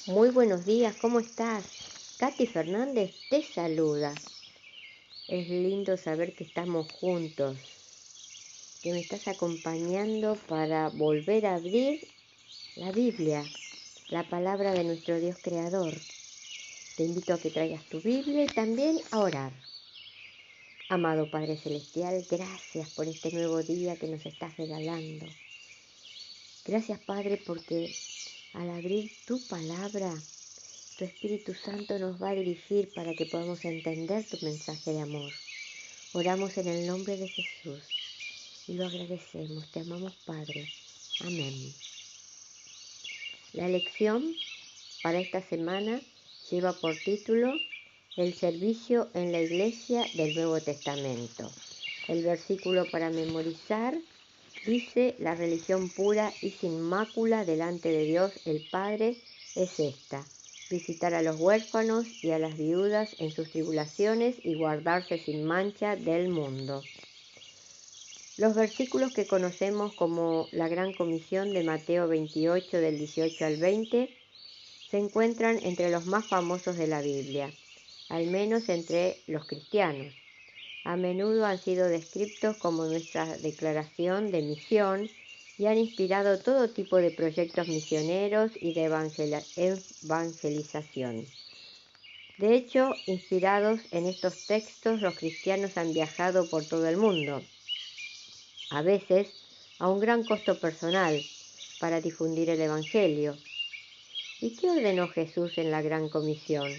Muy buenos días, ¿cómo estás? Katy Fernández te saluda. Es lindo saber que estamos juntos, que me estás acompañando para volver a abrir la Biblia, la palabra de nuestro Dios Creador. Te invito a que traigas tu Biblia y también a orar. Amado Padre Celestial, gracias por este nuevo día que nos estás regalando. Gracias, Padre, porque al abrir tu palabra, tu Espíritu Santo nos va a dirigir para que podamos entender tu mensaje de amor. Oramos en el nombre de Jesús y lo agradecemos. Te amamos, Padre. Amén. La lección para esta semana lleva por título El servicio en la Iglesia del Nuevo Testamento. El versículo para memorizar dice: la religión pura y sin mácula delante de Dios el Padre es esta: visitar a los huérfanos y a las viudas en sus tribulaciones y guardarse sin mancha del mundo. Los versículos que conocemos como la Gran Comisión de Mateo 28 del 18 al 20 se encuentran entre los más famosos de la Biblia, al menos entre los cristianos. A menudo han sido descritos como nuestra declaración de misión y han inspirado todo tipo de proyectos misioneros y de evangelización. De hecho, inspirados en estos textos, los cristianos han viajado por todo el mundo, a veces a un gran costo personal, para difundir el Evangelio. ¿Y qué ordenó Jesús en la Gran Comisión?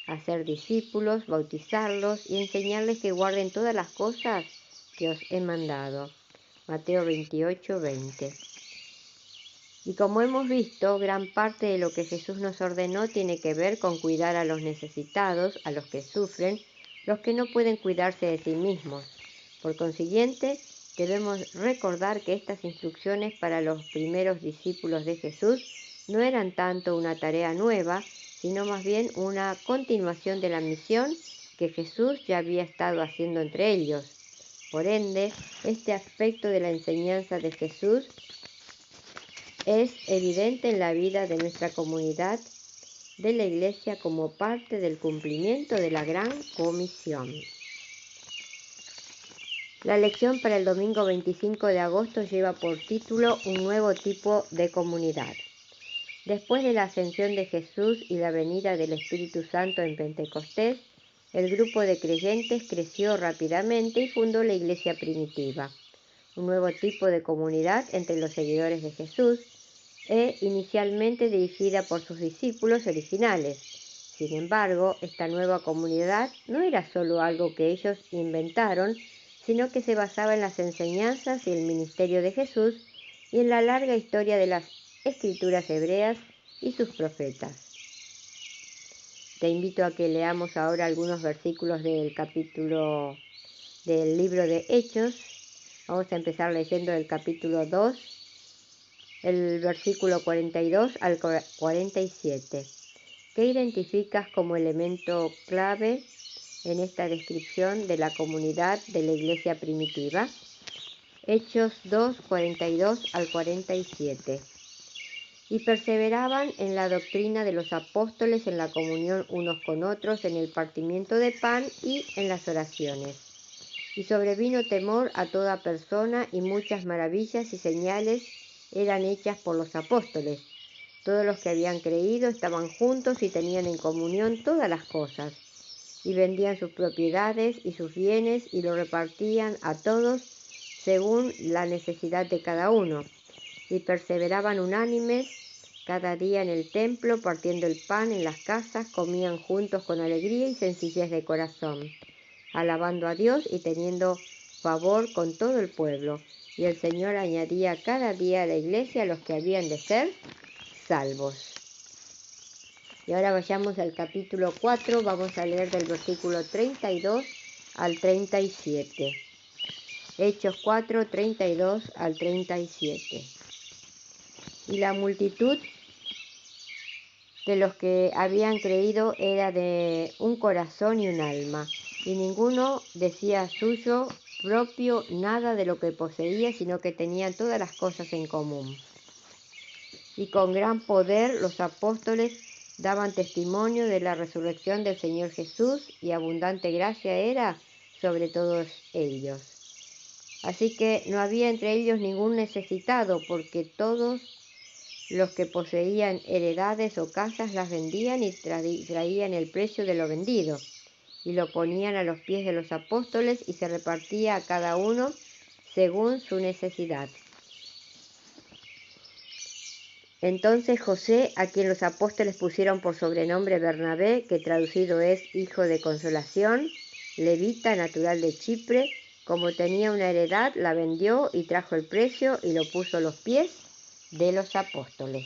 Hacer discípulos, bautizarlos y enseñarles que guarden todas las cosas que os he mandado. Mateo 28, 20. Y como hemos visto, gran parte de lo que Jesús nos ordenó tiene que ver con cuidar a los necesitados, a los que sufren, los que no pueden cuidarse de sí mismos. Por consiguiente, debemos recordar que estas instrucciones para los primeros discípulos de Jesús no eran tanto una tarea nueva, sino más bien una continuación de la misión que Jesús ya había estado haciendo entre ellos. Por ende, este aspecto de la enseñanza de Jesús es evidente en la vida de nuestra comunidad de la Iglesia como parte del cumplimiento de la Gran Comisión. La lección para el domingo 25 de agosto lleva por título Un nuevo tipo de comunidad. Después de la ascensión de Jesús y la venida del Espíritu Santo en Pentecostés, el grupo de creyentes creció rápidamente y fundó la iglesia primitiva, un nuevo tipo de comunidad entre los seguidores de Jesús, inicialmente dirigida por sus discípulos originales. Sin embargo, esta nueva comunidad no era solo algo que ellos inventaron, sino que se basaba en las enseñanzas y el ministerio de Jesús y en la larga historia de las Escrituras hebreas y sus profetas. Te invito a que leamos ahora algunos versículos del libro de Hechos. Vamos a empezar leyendo el capítulo 2, el versículo 42 al 47. ¿Qué identificas como elemento clave en esta descripción de la comunidad de la iglesia primitiva? Hechos 2, 42 al 47. Y perseveraban en la doctrina de los apóstoles, en la comunión unos con otros, en el partimiento de pan y en las oraciones. Y sobrevino temor a toda persona, y muchas maravillas y señales eran hechas por los apóstoles. Todos los que habían creído estaban juntos y tenían en comunión todas las cosas, y vendían sus propiedades y sus bienes y lo repartían a todos según la necesidad de cada uno. Y perseveraban unánimes cada día en el templo, partiendo el pan en las casas, comían juntos con alegría y sencillez de corazón, alabando a Dios y teniendo favor con todo el pueblo. Y el Señor añadía cada día a la iglesia los que habían de ser salvos. Y ahora vayamos al capítulo 4, vamos a leer del versículo 32 al 37. Hechos 4, 32 al 37. Y la multitud de los que habían creído era de un corazón y un alma, y ninguno decía suyo propio nada de lo que poseía, sino que tenían todas las cosas en común. Y con gran poder los apóstoles daban testimonio de la resurrección del Señor Jesús y abundante gracia era sobre todos ellos. Así que no había entre ellos ningún necesitado, porque todos los que poseían heredades o casas las vendían y traían el precio de lo vendido y lo ponían a los pies de los apóstoles y se repartía a cada uno según su necesidad. Entonces José, a quien los apóstoles pusieron por sobrenombre Bernabé, que traducido es hijo de consolación, levita natural de Chipre, como tenía una heredad, la vendió y trajo el precio y lo puso a los pies de los apóstoles.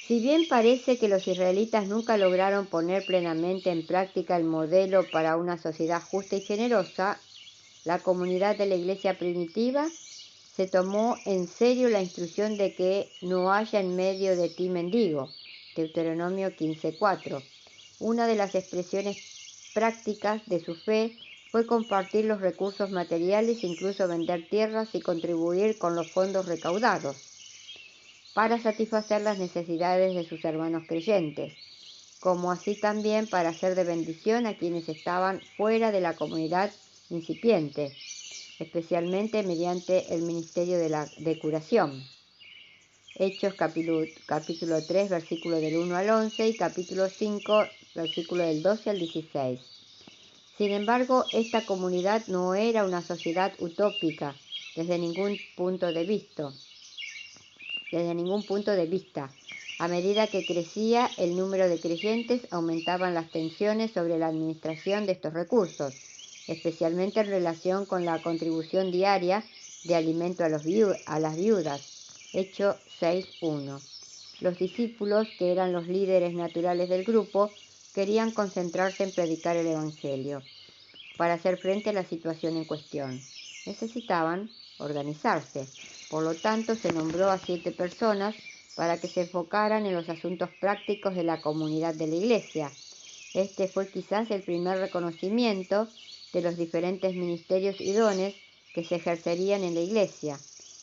Si bien parece que los israelitas nunca lograron poner plenamente en práctica el modelo para una sociedad justa y generosa, la comunidad de la iglesia primitiva se tomó en serio la instrucción de que no haya en medio de ti mendigo, Deuteronomio 15:4. Una de las expresiones prácticas de su fe fue compartir los recursos materiales, incluso vender tierras y contribuir con los fondos recaudados para satisfacer las necesidades de sus hermanos creyentes, como así también para ser de bendición a quienes estaban fuera de la comunidad incipiente, especialmente mediante el ministerio de curación. Hechos capítulo 3, versículo del 1 al 11 y capítulo 5, versículo del 12 al 16. Sin embargo, esta comunidad no era una sociedad utópica desde ningún punto de vista. A medida que crecía el número de creyentes, aumentaban las tensiones sobre la administración de estos recursos, especialmente en relación con la contribución diaria de alimento a las viudas. Hechos 6:1. Los discípulos, que eran los líderes naturales del grupo, querían concentrarse en predicar el Evangelio para hacer frente a la situación en cuestión. Necesitaban organizarse. Por lo tanto, se nombró a 7 personas para que se enfocaran en los asuntos prácticos de la comunidad de la iglesia. Este fue quizás el primer reconocimiento de los diferentes ministerios y dones que se ejercerían en la iglesia.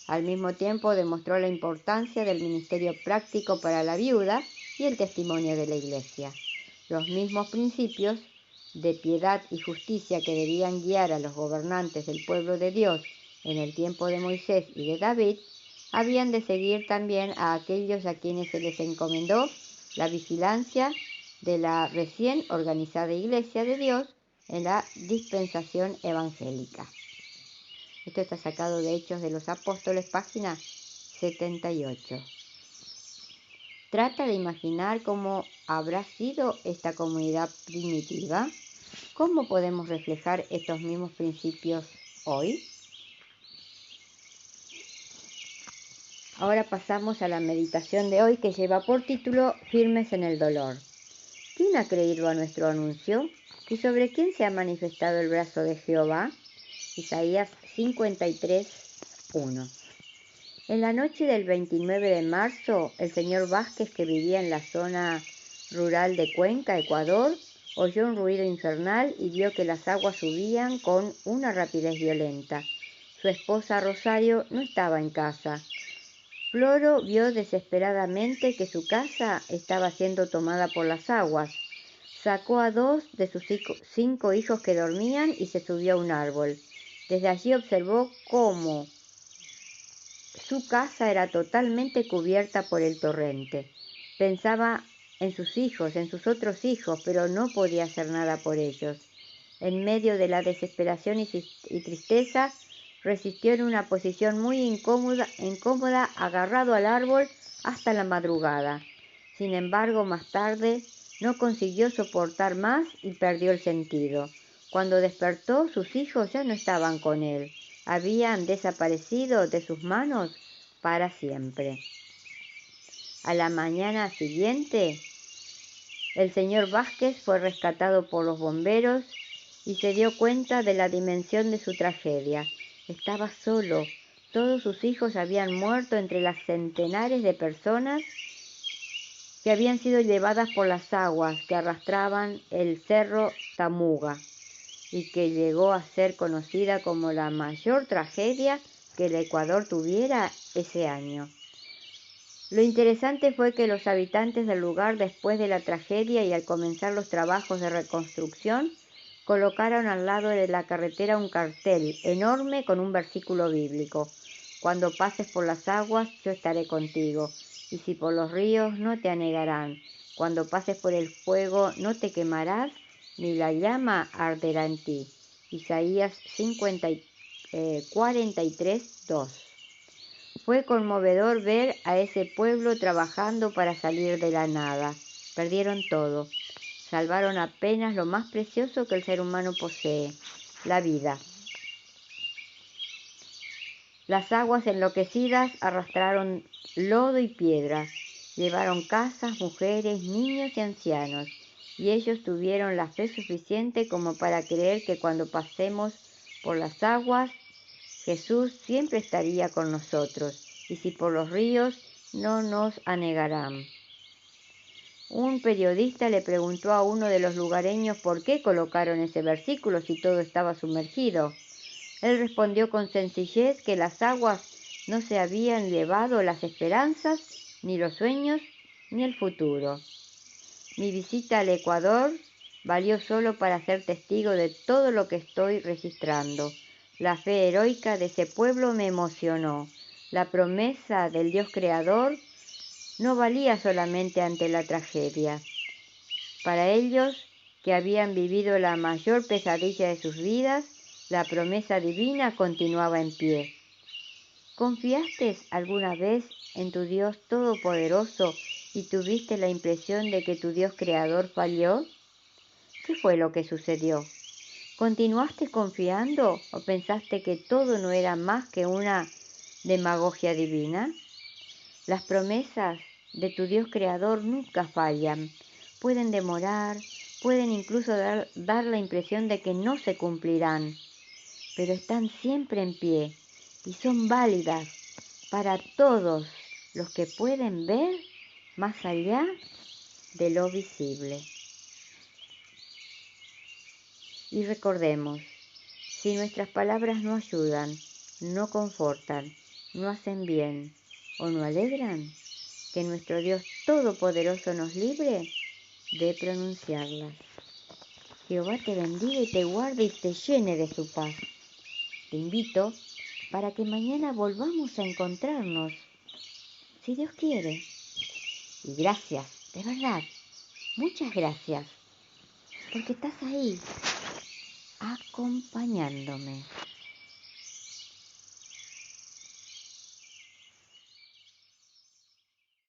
Al mismo tiempo demostró la importancia del ministerio práctico para la viuda y el testimonio de la iglesia. Los mismos principios de piedad y justicia que debían guiar a los gobernantes del pueblo de Dios en el tiempo de Moisés y de David, habían de seguir también a aquellos a quienes se les encomendó la vigilancia de la recién organizada Iglesia de Dios en la dispensación evangélica. Esto está sacado de Hechos de los Apóstoles, página 78. Trata de imaginar cómo habrá sido esta comunidad primitiva. ¿Cómo podemos reflejar estos mismos principios hoy? Ahora pasamos a la meditación de hoy, que lleva por título Firmes en el dolor. ¿Quién ha creído a nuestro anuncio? ¿Y sobre quién se ha manifestado el brazo de Jehová? Isaías 53:1. En la noche del 29 de marzo, el señor Vázquez, que vivía en la zona rural de Cuenca, Ecuador, oyó un ruido infernal y vio que las aguas subían con una rapidez violenta. Su esposa Rosario no estaba en casa. Floro vio desesperadamente que su casa estaba siendo tomada por las aguas. Sacó a 2 de sus 5 hijos que dormían y se subió a un árbol. Desde allí observó cómo su casa era totalmente cubierta por el torrente. Pensaba en sus hijos, en sus otros hijos, pero no podía hacer nada por ellos. En medio de la desesperación y tristeza, resistió en una posición muy incómoda, agarrado al árbol hasta la madrugada. Sin embargo, más tarde no consiguió soportar más y perdió el sentido. Cuando despertó, sus hijos ya no estaban con él. Habían desaparecido de sus manos para siempre. A la mañana siguiente, el señor Vázquez fue rescatado por los bomberos y se dio cuenta de la dimensión de su tragedia. Estaba solo. Todos sus hijos habían muerto entre las centenares de personas que habían sido llevadas por las aguas que arrastraban el cerro Tamuga y que llegó a ser conocida como la mayor tragedia que el Ecuador tuviera ese año. Lo interesante fue que los habitantes del lugar, después de la tragedia y al comenzar los trabajos de reconstrucción, colocaron al lado de la carretera un cartel enorme con un versículo bíblico: cuando pases por las aguas, yo estaré contigo, y si por los ríos, no te anegarán. Cuando pases por el fuego, no te quemarás, ni la llama arderá en ti. Isaías 43, 2. Fue conmovedor ver a ese pueblo trabajando para salir de la nada. Perdieron todo. Salvaron apenas lo más precioso que el ser humano posee: la vida. Las aguas enloquecidas arrastraron lodo y piedra, llevaron casas, mujeres, niños y ancianos, y ellos tuvieron la fe suficiente como para creer que cuando pasemos por las aguas, Jesús siempre estaría con nosotros, y si por los ríos, no nos anegarán. Un periodista le preguntó a uno de los lugareños por qué colocaron ese versículo si todo estaba sumergido. Él respondió con sencillez que las aguas no se habían llevado las esperanzas, ni los sueños, ni el futuro. Mi visita al Ecuador valió solo para ser testigo de todo lo que estoy registrando. La fe heroica de ese pueblo me emocionó. La promesa del Dios Creador no valía solamente ante la tragedia. Para ellos, que habían vivido la mayor pesadilla de sus vidas, la promesa divina continuaba en pie. ¿Confiaste alguna vez en tu Dios Todopoderoso y tuviste la impresión de que tu Dios Creador falló? ¿Qué fue lo que sucedió? ¿Continuaste confiando o pensaste que todo no era más que una demagogia divina? Las promesas de tu Dios Creador nunca fallan. Pueden demorar, pueden incluso dar la impresión de que no se cumplirán, pero están siempre en pie y son válidas para todos los que pueden ver más allá de lo visible. Y recordemos, si nuestras palabras no ayudan, no confortan, no hacen bien o no alegran, que nuestro Dios Todopoderoso nos libre de pronunciarlas. Jehová te bendiga y te guarde y te llene de su paz. Te invito para que mañana volvamos a encontrarnos, si Dios quiere. Y gracias, de verdad, muchas gracias, porque estás ahí, acompañándome.